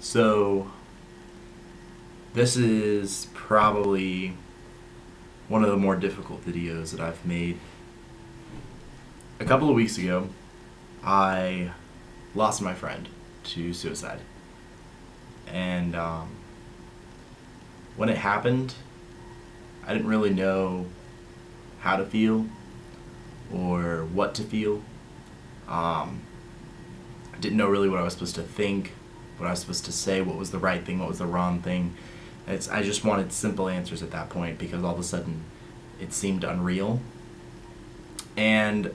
So this is probably one of the more difficult videos that I've made. A couple of weeks ago, I lost my friend to suicide. And when it happened, I didn't really know how to feel or what to feel. I didn't know really what I was supposed to think, what I was supposed to say, what was the right thing, what was the wrong thing. I just wanted simple answers at that point because all of a sudden it seemed unreal. And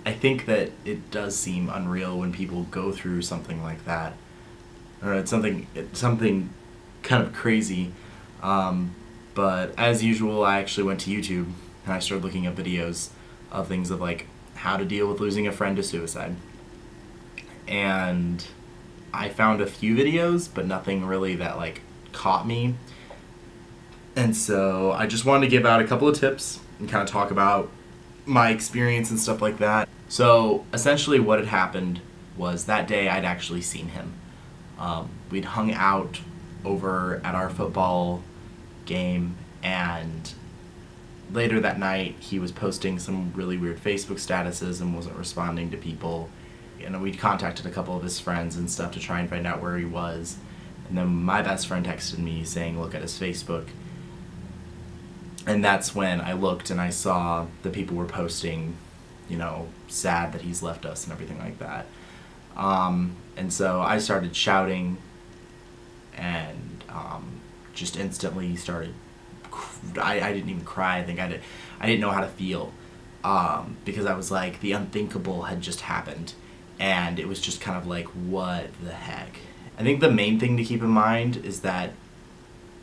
I think that it does seem unreal when people go through something like that. Or it's something kind of crazy. But as usual, I actually went to YouTube and I started looking up videos of things of like how to deal with losing a friend to suicide. And I found a few videos, but nothing really that like caught me. And so I just wanted to give out a couple of tips and kind of talk about my experience and stuff like that. So essentially what had happened was that day I'd actually seen him. We'd hung out over at our football game, and later that night he was posting some really weird Facebook statuses and wasn't responding to people. And we'd contacted a couple of his friends and stuff to try and find out where he was. And then my best friend texted me saying, look at his Facebook. And that's when I looked and I saw the people were posting, sad that he's left us and everything like that. And so I started shouting and just instantly started, I didn't even cry. I think I didn't know how to feel because I was like, the unthinkable had just happened. And it was just kind of like, what the heck? I think the main thing to keep in mind is that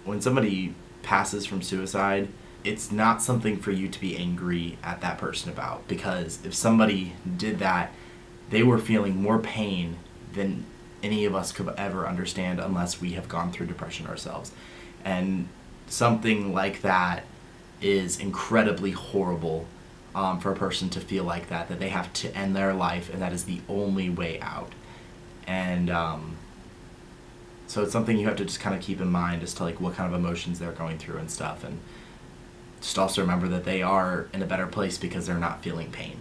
when somebody passes from suicide, it's not something for you to be angry at that person about, because if somebody did that, they were feeling more pain than any of us could ever understand unless we have gone through depression ourselves. And something like that is incredibly horrible. For a person to feel like that they have to end their life and that is the only way out. And so it's something you have to just kind of keep in mind as to like what kind of emotions they're going through and stuff, and just also remember that they are in a better place because they're not feeling pain.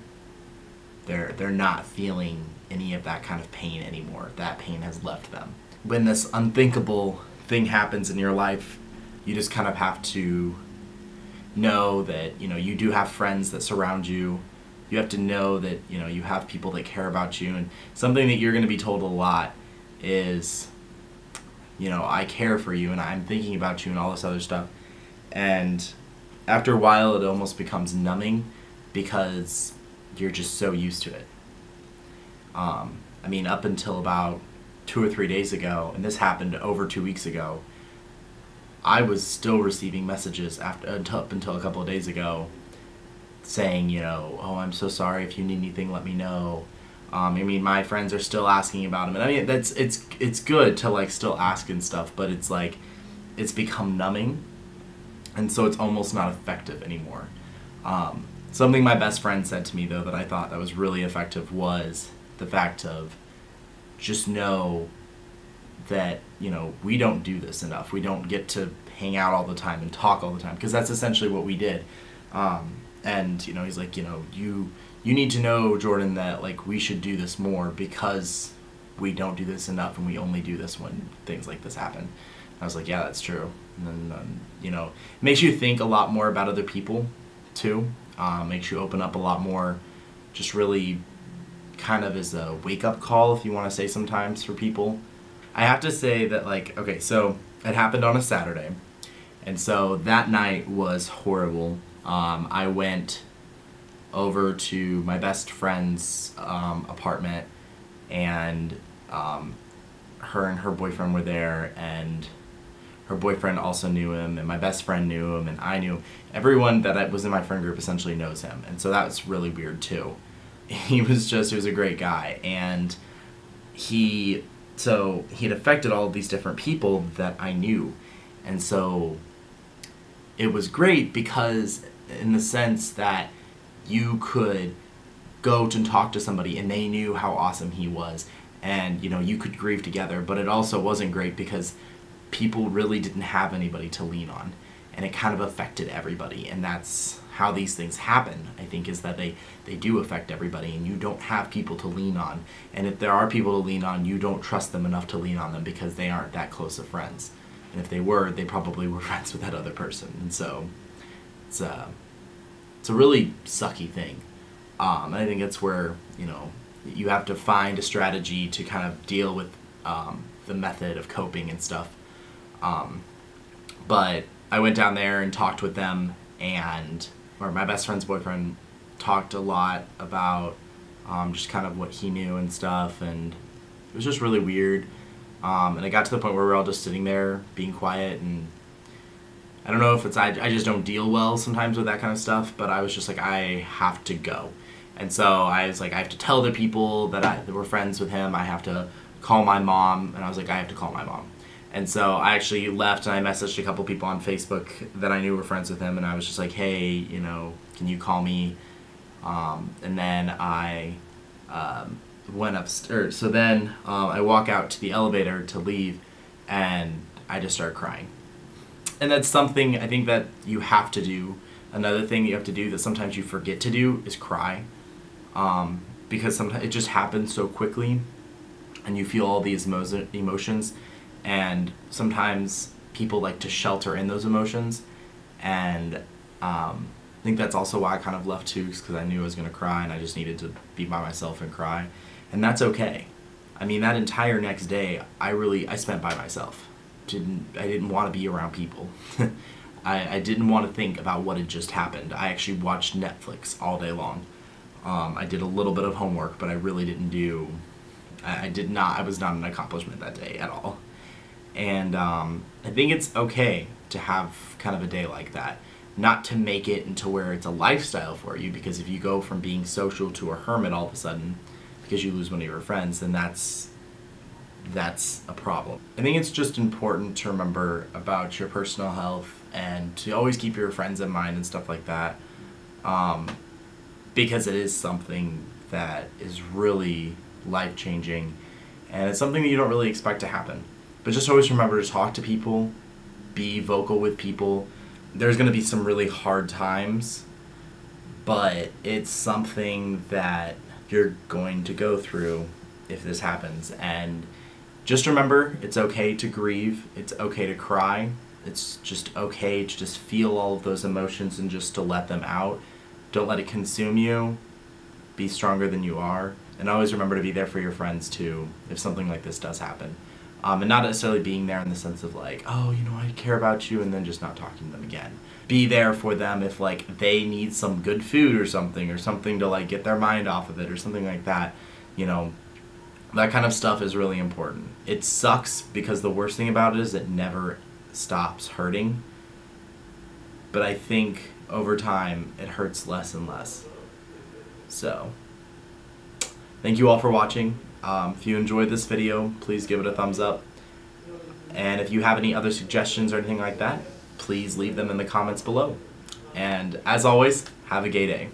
They're not feeling any of that kind of pain anymore. That pain has left them. When this unthinkable thing happens in your life, you just kind of have to know that you do have friends that surround you. You have to know that you have people that care about you, and something that you're going to be told a lot is I care for you and I'm thinking about you and all this other stuff. And after a while it almost becomes numbing because you're just so used to it. Up until about 2 or 3 days ago, and this happened over 2 weeks ago, I was still receiving messages up until a couple of days ago saying, oh, I'm so sorry, if you need anything, let me know. My friends are still asking about him, and it's good to like still ask and stuff, but it's like it's become numbing, and so it's almost not effective anymore. Something my best friend said to me though that I thought that was really effective was the fact of just know that we don't do this enough. We don't get to hang out all the time and talk all the time, because that's essentially what we did. And he's like, you need to know, Jordan, that like we should do this more because we don't do this enough, and we only do this when things like this happen. I was like, yeah, that's true. And then it makes you think a lot more about other people too. Makes you open up a lot more. Just really kind of as a wake-up call, if you want to say, sometimes for people. I have to say that, like, okay, so it happened on a Saturday, and so that night was horrible. I went over to my best friend's apartment, and her and her boyfriend were there, and her boyfriend also knew him, and my best friend knew him, and I knew. Everyone that was in my friend group essentially knows him, and so that was really weird too. He was a great guy, and he had affected all of these different people that I knew. And so it was great because in the sense that you could go to talk to somebody and they knew how awesome he was, and you could grieve together. But it also wasn't great because people really didn't have anybody to lean on, and it kind of affected everybody. And that's how these things happen, I think, is that they do affect everybody, and you don't have people to lean on. And if there are people to lean on, you don't trust them enough to lean on them because they aren't that close of friends. And if they were, they probably were friends with that other person. And so it's a really sucky thing. And I think it's where you have to find a strategy to kind of deal with the method of coping and stuff. But I went down there and talked with them, or my best friend's boyfriend talked a lot about just kind of what he knew and stuff, and it was just really weird. And I got to the point where we were all just sitting there being quiet, and I don't know if it's I just don't deal well sometimes with that kind of stuff, but I was just like, I have to go. And so I was like, I have to tell the people that were friends with him, I have to call my mom, and I was like, I have to call my mom. And so I actually left, and I messaged a couple people on Facebook that I knew were friends with him, and I was just like, hey, can you call me? And then I went upstairs. So then I walk out to the elevator to leave, and I just start crying. And that's something I think that you have to do. Another thing you have to do that sometimes you forget to do is cry. Because sometimes it just happens so quickly, and you feel all these emotions, and sometimes people like to shelter in those emotions, and I think that's also why I kind of left too, because I knew I was going to cry, and I just needed to be by myself and cry, and that's okay. I mean, that entire next day, I spent by myself. I didn't want to be around people. I didn't want to think about what had just happened. I actually watched Netflix all day long. I did a little bit of homework, but I really didn't do. I was not an accomplishment that day at all. And I think it's okay to have kind of a day like that. Not to make it into where it's a lifestyle for you, because if you go from being social to a hermit all of a sudden because you lose one of your friends, then that's a problem. I think it's just important to remember about your personal health and to always keep your friends in mind and stuff like that, because it is something that is really life-changing, and it's something that you don't really expect to happen. But just always remember to talk to people, be vocal with people. There's going to be some really hard times, but it's something that you're going to go through if this happens. And just remember, it's okay to grieve, it's okay to cry, it's just okay to just feel all of those emotions and just to let them out. Don't let it consume you. Be stronger than you are. And always remember to be there for your friends too, if something like this does happen. And not necessarily being there in the sense of like, oh, I care about you, and then just not talking to them again. Be there for them if like they need some good food or something to like get their mind off of it or something like that. That kind of stuff is really important. It sucks because the worst thing about it is it never stops hurting. But I think over time it hurts less and less. So, thank you all for watching. If you enjoyed this video, please give it a thumbs up. And if you have any other suggestions or anything like that, please leave them in the comments below. And as always, have a gay day.